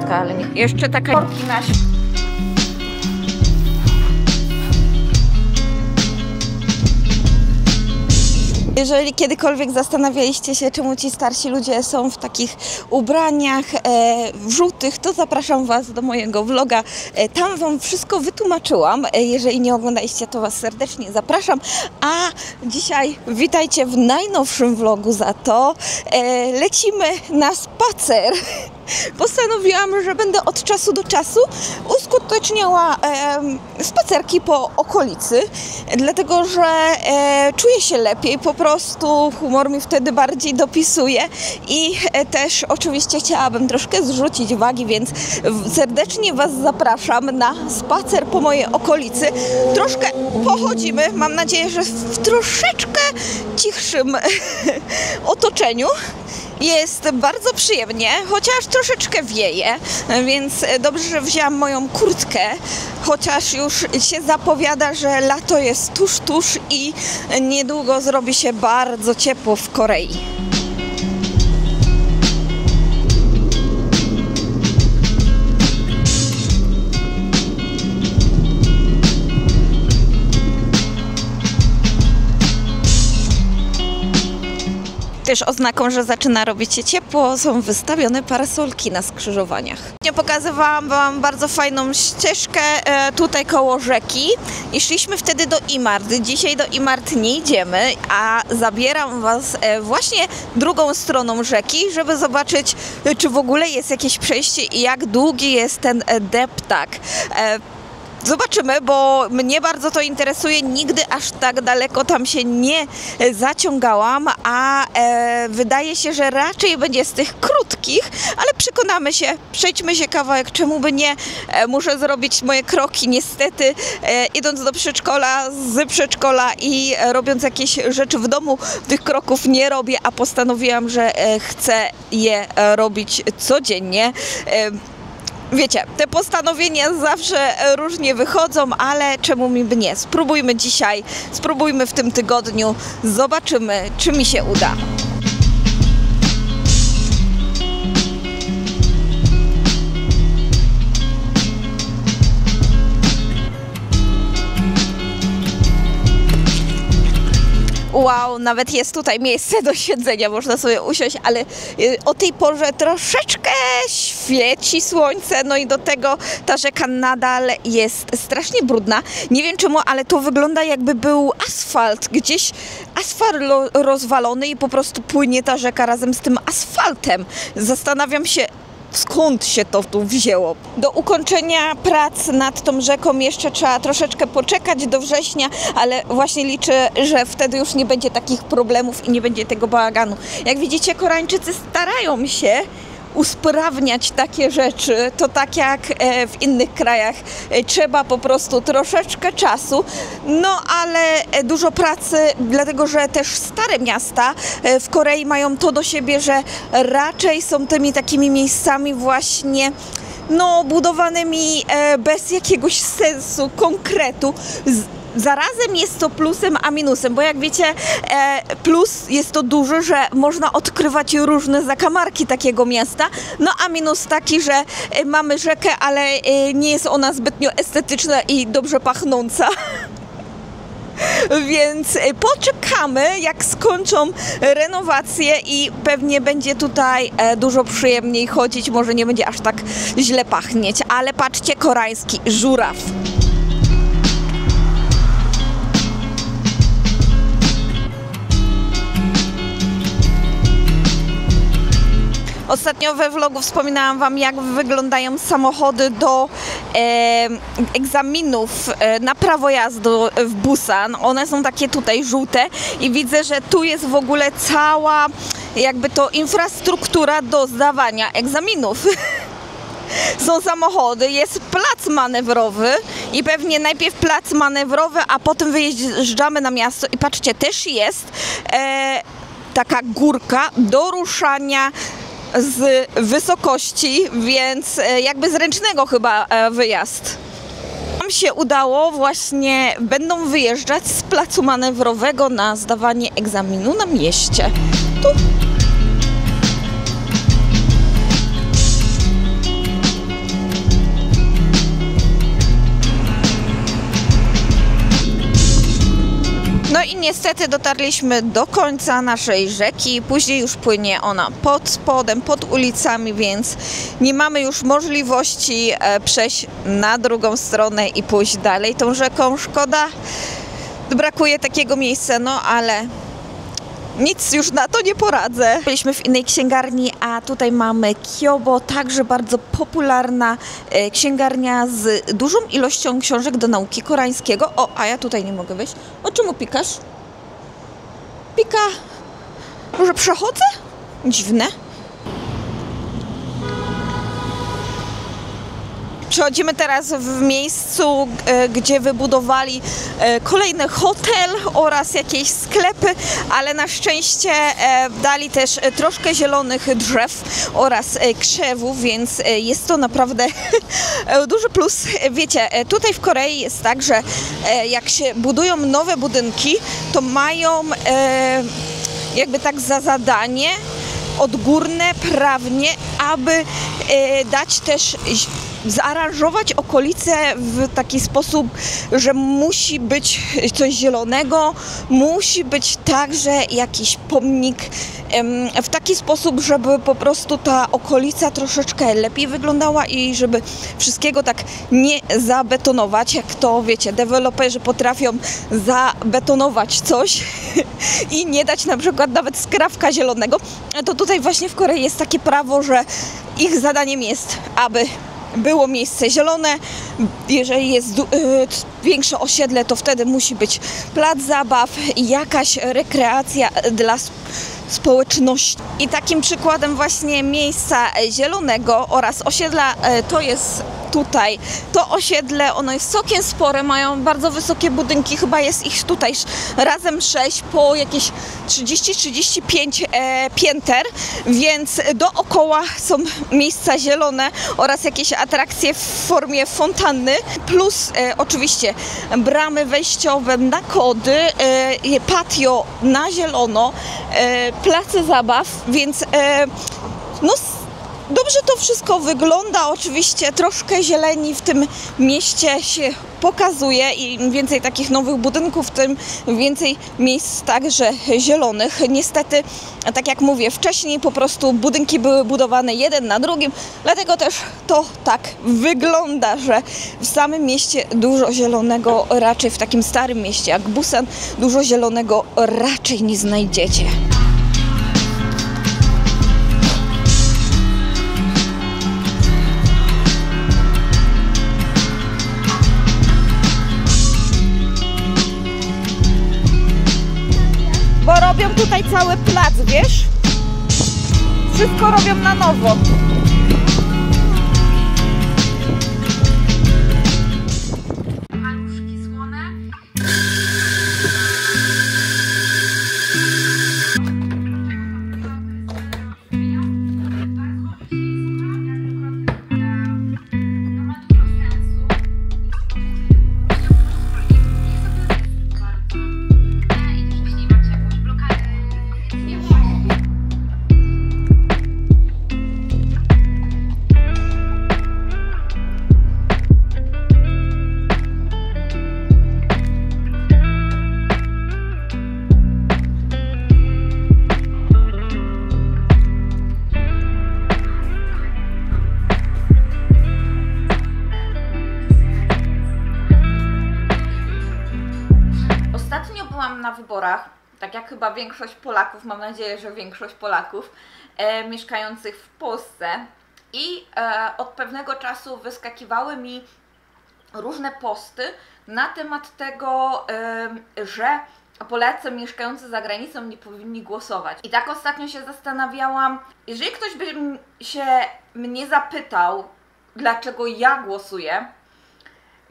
ciastka, ale nie... Jeszcze taka korki na... Jeżeli kiedykolwiek zastanawialiście się, czemu ci starsi ludzie są w takich ubraniach żółtych, to zapraszam Was do mojego vloga. Tam Wam wszystko wytłumaczyłam. Jeżeli nie oglądaliście, to Was serdecznie zapraszam. A dzisiaj witajcie w najnowszym vlogu za to. Lecimy na spacer. Postanowiłam, że będę od czasu do czasu uskuteczniała spacerki po okolicy, dlatego że czuję się lepiej, po prostu humor mi wtedy bardziej dopisuje i też oczywiście chciałabym troszkę zrzucić wagi, więc serdecznie Was zapraszam na spacer po mojej okolicy. Troszkę pochodzimy, mam nadzieję, że w troszeczkę cichszym otoczeniu. Jest bardzo przyjemnie, chociaż troszeczkę wieje, więc dobrze, że wzięłam moją kurtkę, chociaż już się zapowiada, że lato jest tuż i niedługo zrobi się bardzo ciepło w Korei. Też oznaką, że zaczyna robić się ciepło, są wystawione parasolki na skrzyżowaniach. Pokazywałam Wam bardzo fajną ścieżkę tutaj koło rzeki i szliśmy wtedy do Imart. Dzisiaj do Imart nie idziemy, a zabieram Was właśnie drugą stroną rzeki, żeby zobaczyć, czy w ogóle jest jakieś przejście i jak długi jest ten deptak. Zobaczymy, bo mnie bardzo to interesuje, nigdy aż tak daleko tam się nie zaciągałam, a wydaje się, że raczej będzie z tych krótkich, ale przekonamy się, przejdźmy się kawałek, czemu by nie, muszę zrobić moje kroki, niestety idąc do przedszkola, z przedszkola i robiąc jakieś rzeczy w domu, tych kroków nie robię, a postanowiłam, że chcę je robić codziennie. Wiecie, te postanowienia zawsze różnie wychodzą, ale czemu mi by nie? Spróbujmy dzisiaj, spróbujmy w tym tygodniu, zobaczymy, czy mi się uda. Wow, nawet jest tutaj miejsce do siedzenia, można sobie usiąść, ale o tej porze troszeczkę świeci słońce, no i do tego ta rzeka nadal jest strasznie brudna. Nie wiem czemu, ale to wygląda, jakby był asfalt, gdzieś asfalt rozwalony i po prostu płynie ta rzeka razem z tym asfaltem. Zastanawiam się, skąd się to tu wzięło. Do ukończenia prac nad tą rzeką jeszcze trzeba troszeczkę poczekać do września, ale właśnie liczę, że wtedy już nie będzie takich problemów i nie będzie tego bałaganu. Jak widzicie, Koreańczycy starają się usprawniać takie rzeczy, to tak jak w innych krajach trzeba po prostu troszeczkę czasu, no ale dużo pracy, dlatego że też stare miasta w Korei mają to do siebie, że raczej są tymi takimi miejscami właśnie budowanymi bez jakiegoś sensu, konkretu. Zarazem jest to plusem, a minusem, bo jak wiecie, plus jest to duży, że można odkrywać różne zakamarki takiego miasta, no a minus taki, że mamy rzekę, ale nie jest ona zbytnio estetyczna i dobrze pachnąca. Więc poczekamy, jak skończą renowację i pewnie będzie tutaj dużo przyjemniej chodzić, może nie będzie aż tak źle pachnieć, ale patrzcie, koreański żuraw. Ostatnio we vlogu wspominałam Wam, jak wyglądają samochody do egzaminów na prawo jazdy w Busan. One są takie tutaj żółte i widzę, że tu jest w ogóle cała jakby to infrastruktura do zdawania egzaminów. Są samochody, jest plac manewrowy i pewnie najpierw plac manewrowy, a potem wyjeżdżamy na miasto i patrzcie, też jest taka górka do ruszania z wysokości, więc jakby z ręcznego chyba wyjazd. Nam się udało, właśnie będą wyjeżdżać z placu manewrowego na zdawanie egzaminu na mieście. Tu. niestety dotarliśmy do końca naszej rzeki, później już płynie ona pod spodem, pod ulicami, więc nie mamy już możliwości przejść na drugą stronę i pójść dalej tą rzeką. Szkoda, brakuje takiego miejsca, no ale nic już na to nie poradzę. Byliśmy w innej księgarni, a tutaj mamy Kyobo, także bardzo popularna księgarnia z dużą ilością książek do nauki koreańskiego. O, a ja tutaj nie mogę wejść. O, czemu pikasz? Pika. Może przechodzę? Dziwne. Przechodzimy teraz w miejscu, gdzie wybudowali kolejny hotel oraz jakieś sklepy, ale na szczęście dali też troszkę zielonych drzew oraz krzewów, więc jest to naprawdę duży plus. Wiecie, tutaj w Korei jest tak, że jak się budują nowe budynki, to mają jakby tak za zadanie odgórne prawnie, aby dać też zaaranżować okolice w taki sposób, że musi być coś zielonego, musi być także jakiś pomnik w taki sposób, żeby po prostu ta okolica troszeczkę lepiej wyglądała i żeby wszystkiego tak nie zabetonować, jak to wiecie, deweloperzy potrafią zabetonować coś i nie dać na przykład nawet skrawka zielonego, to tutaj właśnie w Korei jest takie prawo, że ich zadaniem jest, aby było miejsce zielone. Jeżeli jest większe osiedle, to wtedy musi być plac zabaw i jakaś rekreacja dla społeczności. I takim przykładem właśnie miejsca zielonego oraz osiedla to jest tutaj to osiedle. Ono jest całkiem spore, mają bardzo wysokie budynki, chyba jest ich tutaj razem 6 po jakieś 30-35 pięter, więc dookoła są miejsca zielone oraz jakieś atrakcje w formie fontanny, plus oczywiście bramy wejściowe na kody, patio na zielono, place zabaw, więc no dobrze to wszystko wygląda. Oczywiście troszkę zieleni w tym mieście się pokazuje i im więcej takich nowych budynków, tym więcej miejsc także zielonych. Niestety, tak jak mówię, wcześniej po prostu budynki były budowane jeden na drugim, dlatego też to tak wygląda, że w samym mieście dużo zielonego raczej w takim starym mieście jak Busan dużo zielonego raczej nie znajdziecie. Bo robią tutaj cały plac, wiesz? Wszystko robią na nowo. Paluszki słone. Na wyborach, tak jak chyba większość Polaków, mam nadzieję, że większość Polaków mieszkających w Polsce i od pewnego czasu wyskakiwały mi różne posty na temat tego, że Polacy mieszkający za granicą nie powinni głosować. I tak ostatnio się zastanawiałam, jeżeli ktoś by się mnie zapytał, dlaczego ja głosuję,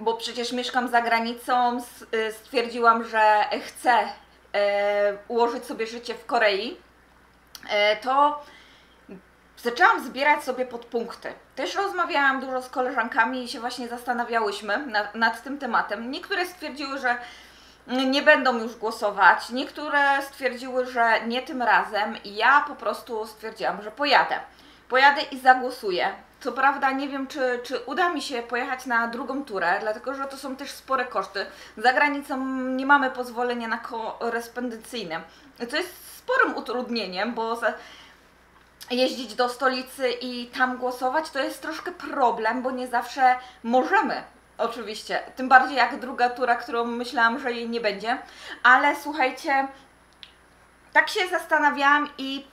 bo przecież mieszkam za granicą, stwierdziłam, że chcę ułożyć sobie życie w Korei, to zaczęłam zbierać sobie podpunkty. Też rozmawiałam dużo z koleżankami i się właśnie zastanawiałyśmy nad tym tematem. Niektóre stwierdziły, że nie będą już głosować, niektóre stwierdziły, że nie tym razem i ja po prostu stwierdziłam, że pojadę. pojadę i zagłosuję. Co prawda nie wiem, czy uda mi się pojechać na drugą turę, dlatego że to są też spore koszty. Za granicą nie mamy pozwolenia na korespondencyjne, co jest sporym utrudnieniem, bo jeździć do stolicy i tam głosować to jest troszkę problem, bo nie zawsze możemy. Oczywiście, tym bardziej jak druga tura, którą myślałam, że jej nie będzie, ale słuchajcie, tak się zastanawiałam i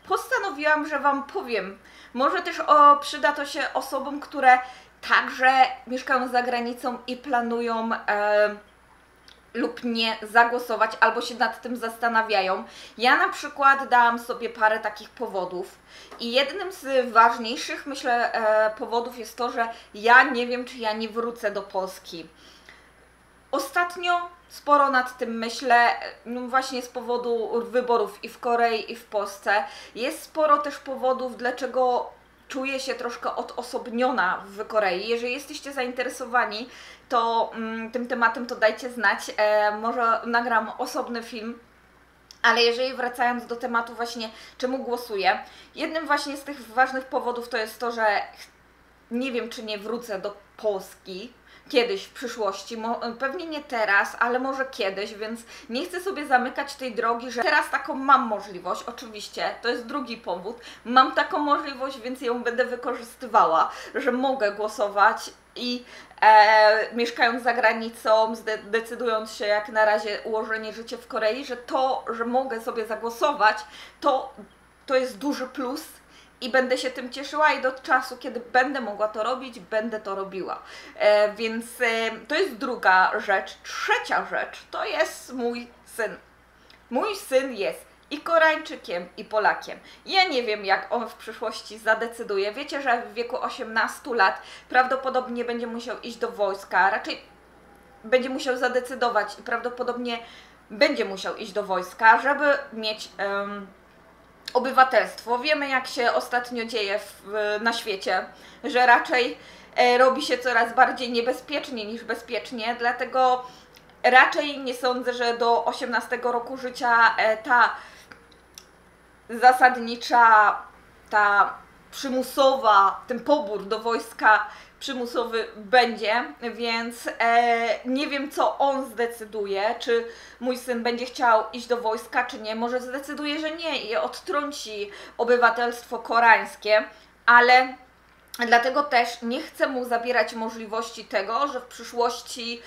postanowiłam, że Wam powiem. Może też przyda to się osobom, które także mieszkają za granicą i planują lub nie zagłosować, albo się nad tym zastanawiają. Ja na przykład dałam sobie parę takich powodów i jednym z ważniejszych, myślę, powodów jest to, że ja nie wiem, czy ja nie wrócę do Polski. Ostatnio sporo nad tym myślę, no właśnie z powodu wyborów i w Korei, i w Polsce. Jest sporo też powodów, dlaczego czuję się troszkę odosobniona w Korei. Jeżeli jesteście zainteresowani tym tematem, to dajcie znać. Może nagram osobny film. Ale jeżeli wracając do tematu właśnie, czemu głosuję, jednym właśnie z tych ważnych powodów to jest to, że nie wiem, czy nie wrócę do Polski kiedyś w przyszłości, pewnie nie teraz, ale może kiedyś, więc nie chcę sobie zamykać tej drogi, że teraz taką mam możliwość, oczywiście, to jest drugi powód, mam taką możliwość, więc ją będę wykorzystywała, że mogę głosować i mieszkając za granicą, decydując się jak na razie ułożenie życia w Korei, że mogę sobie zagłosować, to jest duży plus. I będę się tym cieszyła i do czasu, kiedy będę mogła to robić, będę to robiła. Więc to jest druga rzecz. Trzecia rzecz to jest mój syn. Mój syn jest i Koreańczykiem, i Polakiem. Ja nie wiem, jak on w przyszłości zadecyduje. Wiecie, że w wieku 18 lat prawdopodobnie będzie musiał iść do wojska. Raczej będzie musiał zadecydować i prawdopodobnie będzie musiał iść do wojska, żeby mieć obywatelstwo. Wiemy, jak się ostatnio dzieje na świecie, że raczej robi się coraz bardziej niebezpiecznie niż bezpiecznie, dlatego raczej nie sądzę, że do 18 roku życia ta zasadnicza, ta przymusowa, ten pobór do wojska przymusowy będzie, więc nie wiem, co on zdecyduje, czy mój syn będzie chciał iść do wojska, czy nie. Może zdecyduje, że nie i odtrąci obywatelstwo koreańskie, ale dlatego też nie chcę mu zabierać możliwości tego, że w przyszłości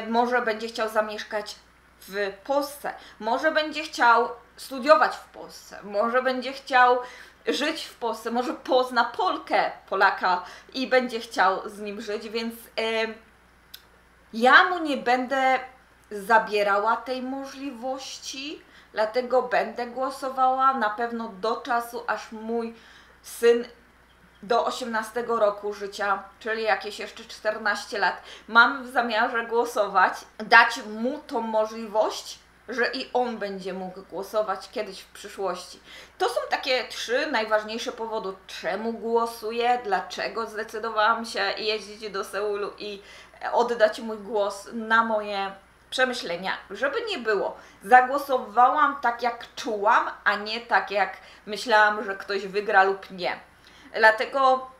może będzie chciał zamieszkać w Polsce, może będzie chciał studiować w Polsce, może będzie chciał żyć w Polsce, może pozna Polkę, Polaka i będzie chciał z nim żyć, więc ja mu nie będę zabierała tej możliwości, dlatego będę głosowała na pewno do czasu, aż mój syn do 18 roku życia, czyli jakieś jeszcze 14 lat, mam w zamiarze głosować, dać mu tą możliwość, że i on będzie mógł głosować kiedyś w przyszłości. To są takie 3 najważniejsze powody, czemu głosuję, dlaczego zdecydowałam się jeździć do Seulu i oddać mój głos na moje przemyślenia. Żeby nie było, zagłosowałam tak jak czułam, a nie tak jak myślałam, że ktoś wygra lub nie. Dlatego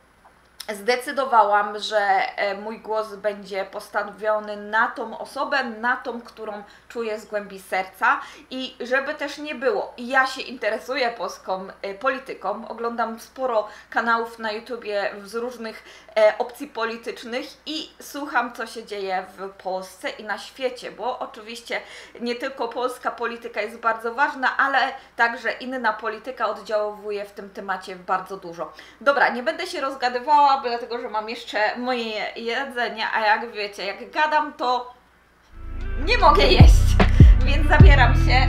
zdecydowałam, że mój głos będzie postawiony na tą osobę, na tą, którą czuję z głębi serca i żeby też nie było. Ja się interesuję polską polityką, oglądam sporo kanałów na YouTubie z różnych opcji politycznych i słucham, co się dzieje w Polsce i na świecie, bo oczywiście nie tylko polska polityka jest bardzo ważna, ale także inna polityka oddziałuje w tym temacie bardzo dużo. Dobra, nie będę się rozgadywała, dlatego że mam jeszcze moje jedzenie, a jak wiecie, jak gadam, to nie mogę jeść, więc zabieram się.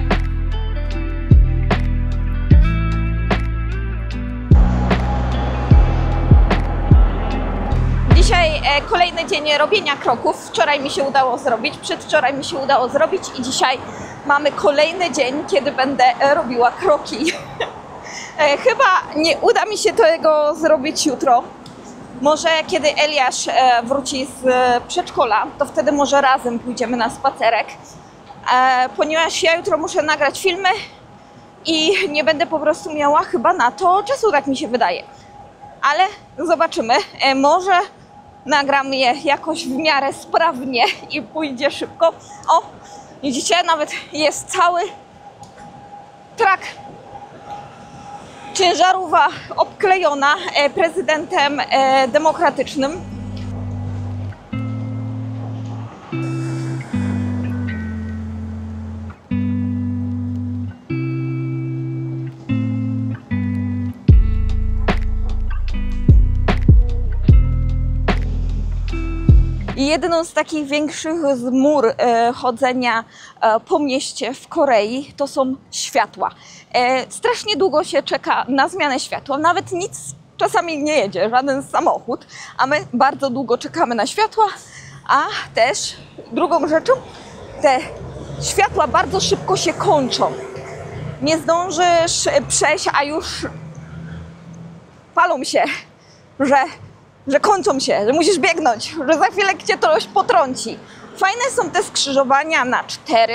Dzisiaj kolejny dzień robienia kroków. Wczoraj mi się udało zrobić, przedwczoraj mi się udało zrobić i dzisiaj mamy kolejny dzień, kiedy będę robiła kroki. Chyba nie uda mi się tego zrobić jutro. Może kiedy Eliasz wróci z przedszkola, to wtedy może razem pójdziemy na spacerek. Ponieważ ja jutro muszę nagrać filmy i nie będę po prostu miała chyba na to czasu, tak mi się wydaje. Ale zobaczymy, może nagram je jakoś w miarę sprawnie i pójdzie szybko. O, widzicie, nawet jest cały trak ciężarówka obklejona prezydentem demokratycznym. Jedną z takich większych zmór chodzenia po mieście w Korei to są światła. Strasznie długo się czeka na zmianę światła, nawet nic czasami nie jedzie, żaden samochód, a my bardzo długo czekamy na światła, a też drugą rzeczą, te światła bardzo szybko się kończą. Nie zdążysz przejść, a już palą się, że kończą się, że musisz biegnąć, że za chwilę cię ktoś potrąci. Fajne są te skrzyżowania na 4,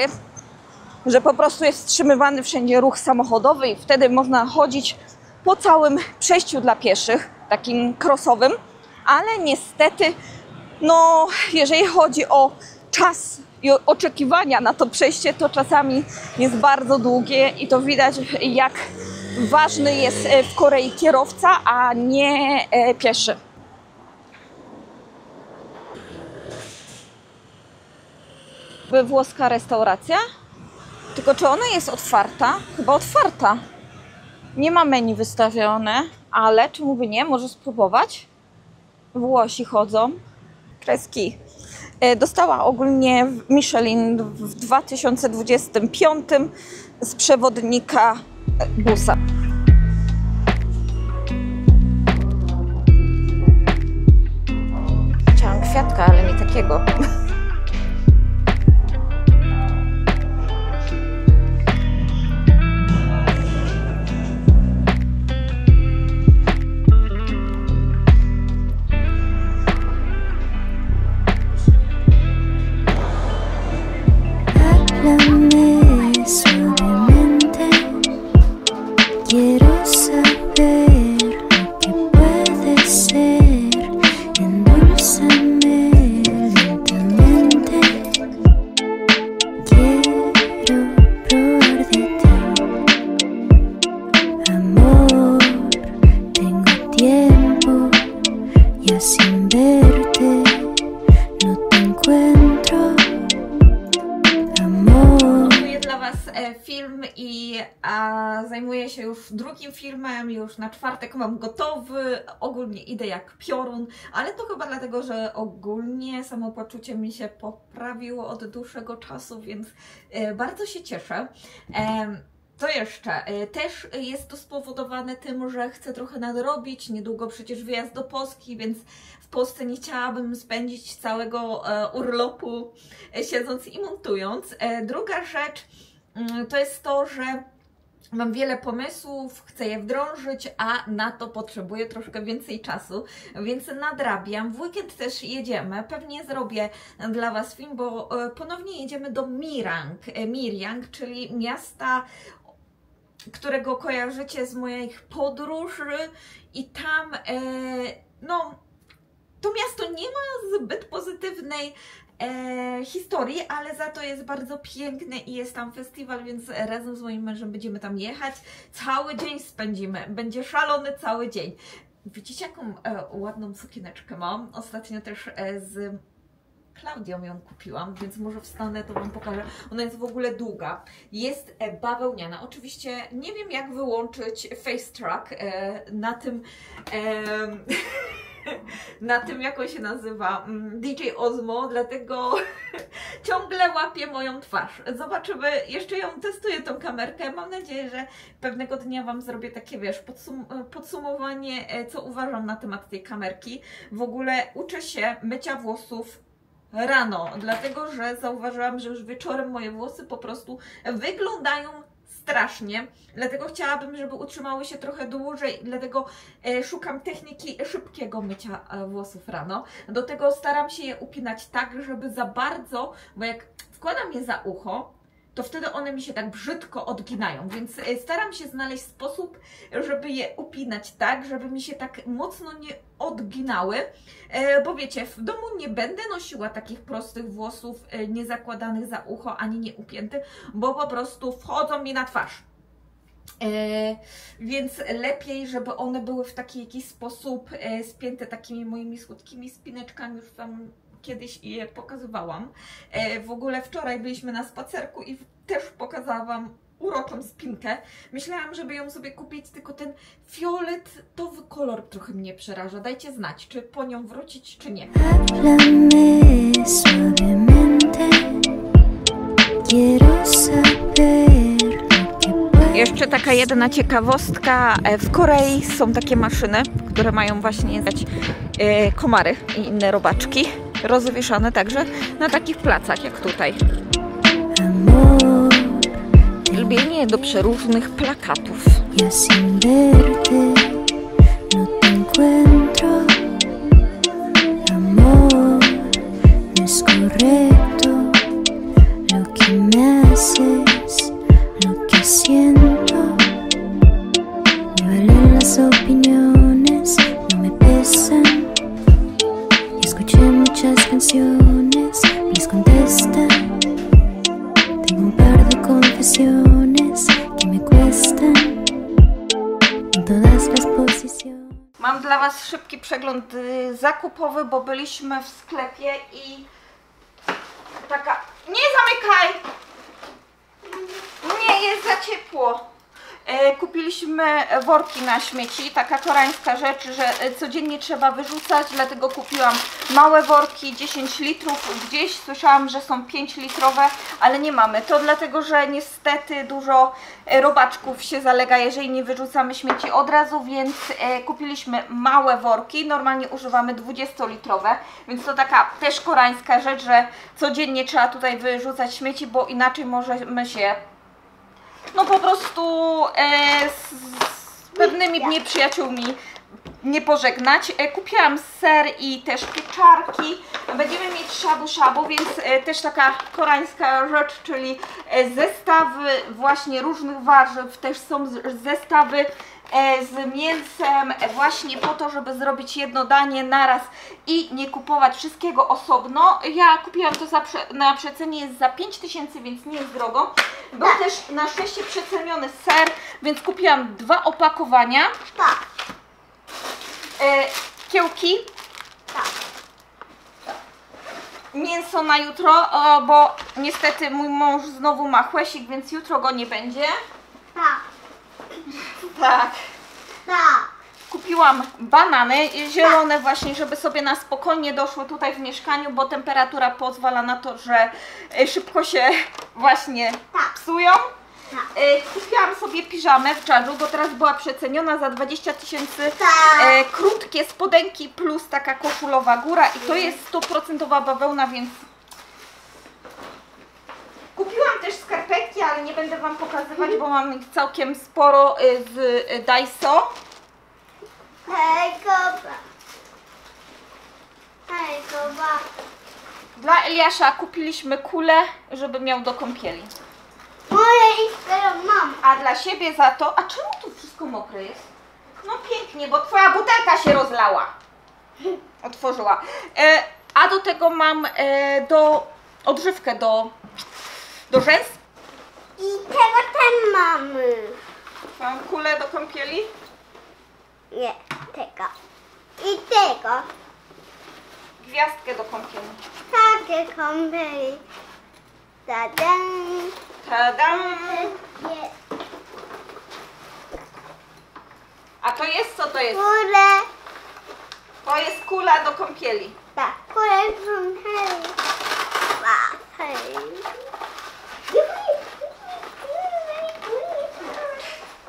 że po prostu jest wstrzymywany wszędzie ruch samochodowy i wtedy można chodzić po całym przejściu dla pieszych, takim krosowym, ale niestety, no, jeżeli chodzi o czas i oczekiwania na to przejście, to czasami jest bardzo długie i to widać, jak ważny jest w Korei kierowca, a nie pieszy. Włoska restauracja, tylko czy ona jest otwarta? Chyba otwarta. Nie ma menu wystawione, ale czemu by nie? Może spróbować. Włosi chodzą. Kreski. Dostała ogólnie Michelin w 2025 z przewodnika busa. Chciałam kwiatka, ale nie takiego. Film i zajmuję się już drugim filmem, już na czwartek mam gotowy, ogólnie idę jak piorun, ale to chyba dlatego, że ogólnie samopoczucie mi się poprawiło od dłuższego czasu, więc bardzo się cieszę. Co jeszcze? Też jest to spowodowane tym, że chcę trochę nadrobić, niedługo przecież wyjazd do Polski, więc w Polsce nie chciałabym spędzić całego urlopu siedząc i montując. Druga rzecz to jest to, że mam wiele pomysłów, chcę je wdrążyć, a na to potrzebuję troszkę więcej czasu, więc nadrabiam. W weekend też jedziemy, pewnie zrobię dla Was film, bo ponownie jedziemy do Miryang, czyli miasta, którego kojarzycie z moich podróży i tam, no, to miasto nie ma zbyt pozytywnej historii, ale za to jest bardzo piękne i jest tam festiwal, więc razem z moim mężem będziemy tam jechać. Cały dzień spędzimy, będzie szalony cały dzień. Widzicie, jaką ładną sukieneczkę mam? Ostatnio też z Klaudią ją kupiłam, więc może wstanę, to Wam pokażę. Ona jest w ogóle długa. Jest bawełniana. Oczywiście nie wiem, jak wyłączyć face track na tym na tym, jak on się nazywa, DJ Osmo, dlatego ciągle łapie moją twarz. Zobaczymy, jeszcze ją testuję, tą kamerkę. Mam nadzieję, że pewnego dnia Wam zrobię takie, wiesz, podsumowanie, co uważam na temat tej kamerki. W ogóle uczę się mycia włosów rano, dlatego że zauważyłam, że już wieczorem moje włosy po prostu wyglądają strasznie, dlatego chciałabym, żeby utrzymały się trochę dłużej, dlatego szukam techniki szybkiego mycia włosów rano. Do tego staram się je upinać tak, żeby za bardzo, bo jak wkładam je za ucho, to wtedy one mi się tak brzydko odginają, więc staram się znaleźć sposób, żeby je upinać tak, żeby mi się tak mocno nie odginały, bo wiecie, w domu nie będę nosiła takich prostych włosów, nie zakładanych za ucho, ani nie upiętych, bo po prostu wchodzą mi na twarz. Więc lepiej, żeby one były w taki jakiś sposób spięte takimi moimi słodkimi spineczkami, już Wam kiedyś je pokazywałam. W ogóle wczoraj byliśmy na spacerku i też pokazałam Wam uroczą spinkę. Myślałam, żeby ją sobie kupić, tylko ten fioletowy kolor trochę mnie przeraża. Dajcie znać, czy po nią wrócić, czy nie. Jeszcze taka jedna ciekawostka. W Korei są takie maszyny, które mają właśnie komary i inne robaczki, rozwieszane także na takich placach jak tutaj. Lubienie do przeróżnych plakatów. Opiniones no me pesan y escuché muchas canciones, les contestan. Tengo un par de confesiones que me cuestan en todas las posiciones. Mam dla Was szybki przegląd zakupowy, bo byliśmy w sklepie i taka... Nie zamykaj! Nie, jest za ciepło. Kupiliśmy worki na śmieci, taka koreańska rzecz, że codziennie trzeba wyrzucać, dlatego kupiłam małe worki, 10 litrów, gdzieś słyszałam, że są 5-litrowe, ale nie mamy. To dlatego, że niestety dużo robaczków się zalega, jeżeli nie wyrzucamy śmieci od razu, więc kupiliśmy małe worki, normalnie używamy 20-litrowe, więc to taka też koreańska rzecz, że codziennie trzeba tutaj wyrzucać śmieci, bo inaczej możemy się no po prostu z pewnymi nieprzyjaciółmi nie pożegnać. Kupiłam ser i też pieczarki. Będziemy mieć shabu-shabu, więc też taka koreańska rzecz, czyli zestawy właśnie różnych warzyw. Też są zestawy z mięsem właśnie po to, żeby zrobić jedno danie naraz i nie kupować wszystkiego osobno. Ja kupiłam to na przecenie, jest za 5000, więc nie jest drogo. Był też na szczęście przeceniony ser, więc kupiłam 2 opakowania. Kiełki. Mięso na jutro, bo niestety mój mąż znowu ma chłesik, więc jutro go nie będzie. Tak. Kupiłam banany zielone właśnie, żeby sobie na spokojnie doszły tutaj w mieszkaniu, bo temperatura pozwala na to, że szybko się właśnie psują. Kupiłam sobie piżamę w Judge'u, bo teraz była przeceniona za 20 000. Krótkie spodenki plus taka koszulowa góra i to jest 100% bawełna, więc kupiłam też skarpetki, ale nie będę Wam pokazywać, bo mam ich całkiem sporo z Daiso. Dla Eliasza kupiliśmy kulę, żeby miał do kąpieli. Mam. A dla siebie za to... A czemu tu wszystko mokre jest? No pięknie, bo Twoja butelka się rozlała. Otworzyła. A do tego mam odżywkę do rzęs. I tego też mamy. Mam kulę do kąpieli. Nie, tego. I tego. Gwiazdkę do kąpieli. Takie kąpieli. Tadam. Tadam! Nie. A to jest co to jest? Kule. To jest kula do kąpieli. Tak, kule kąpieli.